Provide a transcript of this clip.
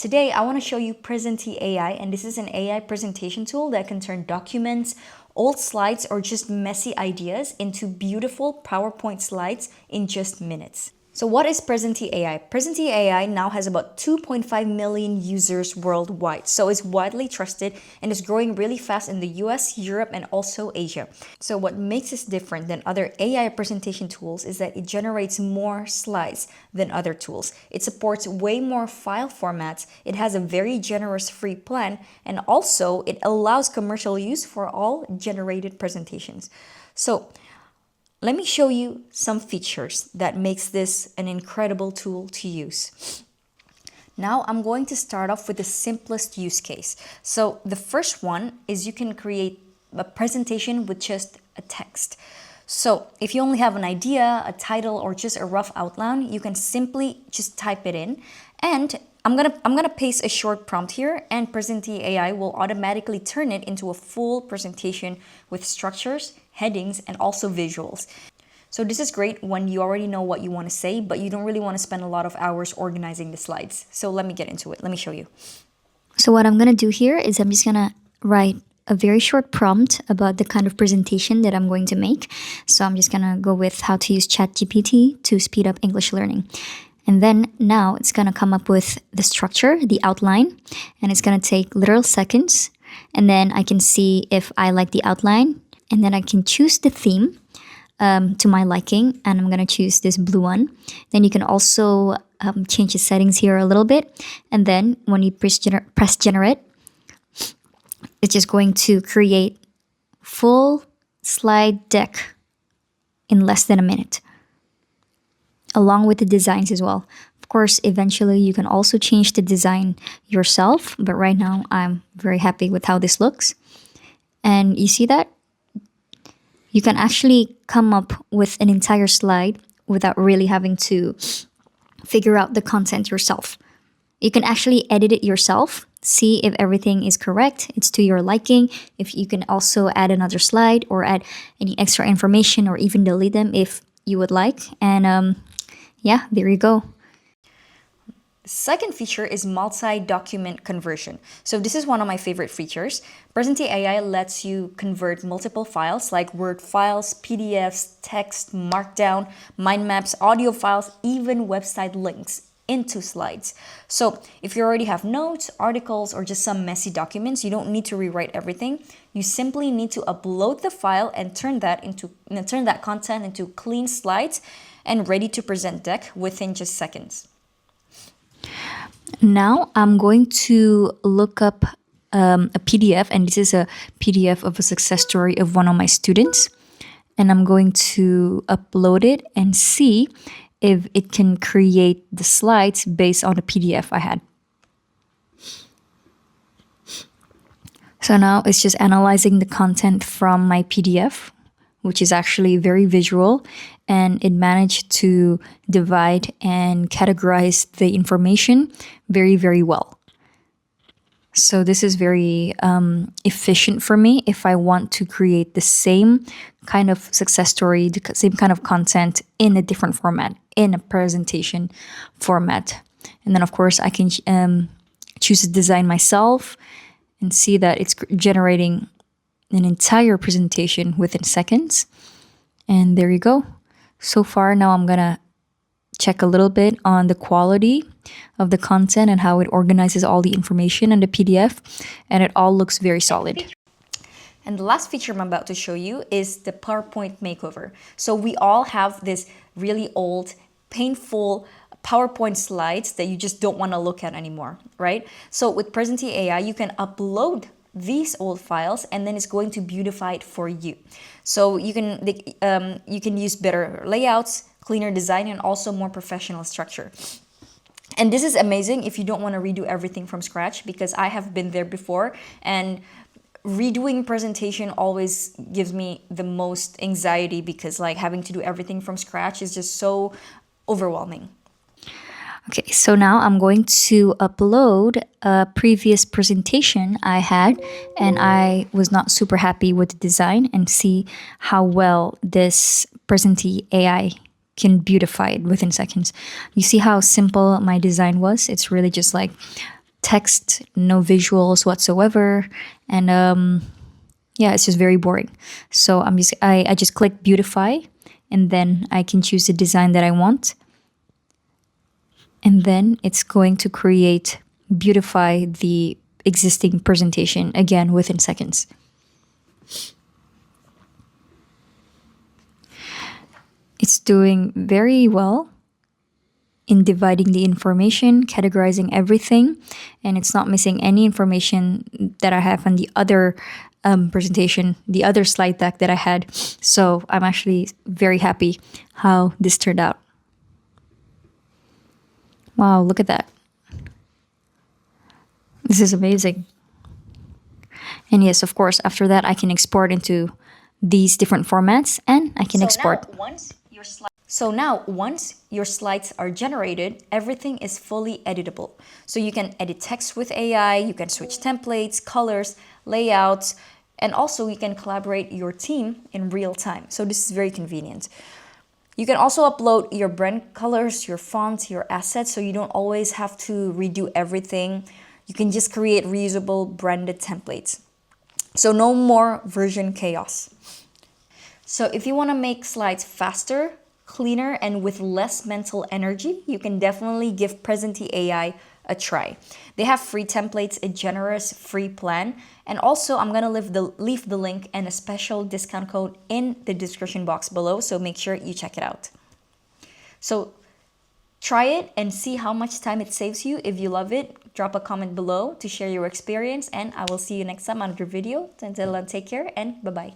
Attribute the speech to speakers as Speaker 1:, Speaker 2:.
Speaker 1: Today, I want to show you Presenty AI, and this is an AI presentation tool that can turn documents, old slides, or just messy ideas into beautiful PowerPoint slides in just minutes. So what is Presenty AI? Presenty AI now has about 2.5 million users worldwide, so it's widely trusted and is growing really fast in the US, Europe, and also Asia. So what makes this different than other AI presentation tools is that it generates more slides than other tools. It supports way more file formats, it has a very generous free plan, and also it allows commercial use for all generated presentations. So let me show you some features that makes this an incredible tool to use. Now I'm going to start off with the simplest use case. So the first one is you can create a presentation with just a text. So if you only have an idea, a title, or just a rough outline, you can simply just type it in. And I'm gonna paste a short prompt here, and Presenty AI will automatically turn it into a full presentation with structures, headings, and also visuals. So this is great when you already know what you want to say, but you don't really want to spend a lot of hours organizing the slides. So let me get into it. Let me show you.
Speaker 2: So what I'm gonna do here is I'm just gonna write a very short prompt about the kind of presentation that I'm going to make. So I'm just gonna go with how to use ChatGPT to speed up English learning. And then now it's gonna come up with the structure, the outline, and it's gonna take literal seconds. And then I can see if I like the outline, and then I can choose the theme to my liking, and I'm gonna choose this blue one. Then you can also change the settings here a little bit, and then when you press generate, it's just going to create full slide deck in less than a minute, along with the designs as well. Of course, eventually you can also change the design yourself, but right now I'm very happy with how this looks. And you see that? You can actually come up with an entire slide without really having to figure out the content yourself. You can actually edit it yourself, see if everything is correct, it's to your liking. If you can also add another slide or add any extra information or even delete them if you would like. And yeah, there you go.
Speaker 1: Second feature is multi-document conversion. So this is one of my favorite features. Presenty AI lets you convert multiple files like Word files, PDFs, text, Markdown, mind maps, audio files, even website links into slides. So if you already have notes, articles, or just some messy documents, you don't need to rewrite everything. You simply need to upload the file and turn that content into clean slides and ready to present deck within just seconds.
Speaker 2: Now I'm going to look up a PDF, and this is a PDF of a success story of one of my students. And I'm going to upload it and see if it can create the slides based on the PDF I had. So now it's just analyzing the content from my PDF, which is actually very visual, and it managed to divide and categorize the information very, very well. So this is very efficient for me if I want to create the same kind of success story, the same kind of content in a different format, in a presentation format. And then of course I can choose a design myself and see that it's generating an entire presentation within seconds. And there you go. So far, now I'm gonna check a little bit on the quality of the content and how it organizes all the information in the PDF, and it all looks very solid.
Speaker 1: And the last feature I'm about to show you is the PowerPoint makeover. So we all have this really old, painful PowerPoint slides that you just don't want to look at anymore, right? So with Presenty AI, you can upload these old files, and then it's going to beautify it for you. So you can use better layouts, cleaner design, and also more professional structure. And this is amazing if you don't want to redo everything from scratch, because I have been there before, and redoing presentation always gives me the most anxiety, because like having to do everything from scratch is just so overwhelming.
Speaker 2: Okay, so now I'm going to upload a previous presentation I had, and I was not super happy with the design, and see how well this Presenty AI can beautify it within seconds. You see how simple my design was? It's really just like text, no visuals whatsoever, and yeah, it's just very boring. So I just click Beautify, and then I can choose the design that I want, and then it's going to create beautify the existing presentation again within seconds. It's doing very well in dividing the information, categorizing everything, and it's not missing any information that I have on the other presentation, the other slide deck that I had. So I'm actually very happy how this turned out. Wow, look at that. This is amazing. And yes, of course, after that, I can export into these different formats and I can export.
Speaker 1: So now, once your slides are generated, everything is fully editable. So you can edit text with AI, you can switch templates, colors, layouts, and also you can collaborate your team in real time. So this is very convenient. You can also upload your brand colors, your fonts, your assets, so you don't always have to redo everything. You can just create reusable branded templates. So no more version chaos. So if you want to make slides faster, cleaner, and with less mental energy, you can definitely give Presenty AI a try. They have free templates, a generous free plan, and also I'm gonna leave the link and a special discount code in the description box below, so make sure you check it out. So try it and see how much time it saves you. If you love it, drop a comment below to share your experience, and I will see you next time on another video. Until then, take care and bye-bye.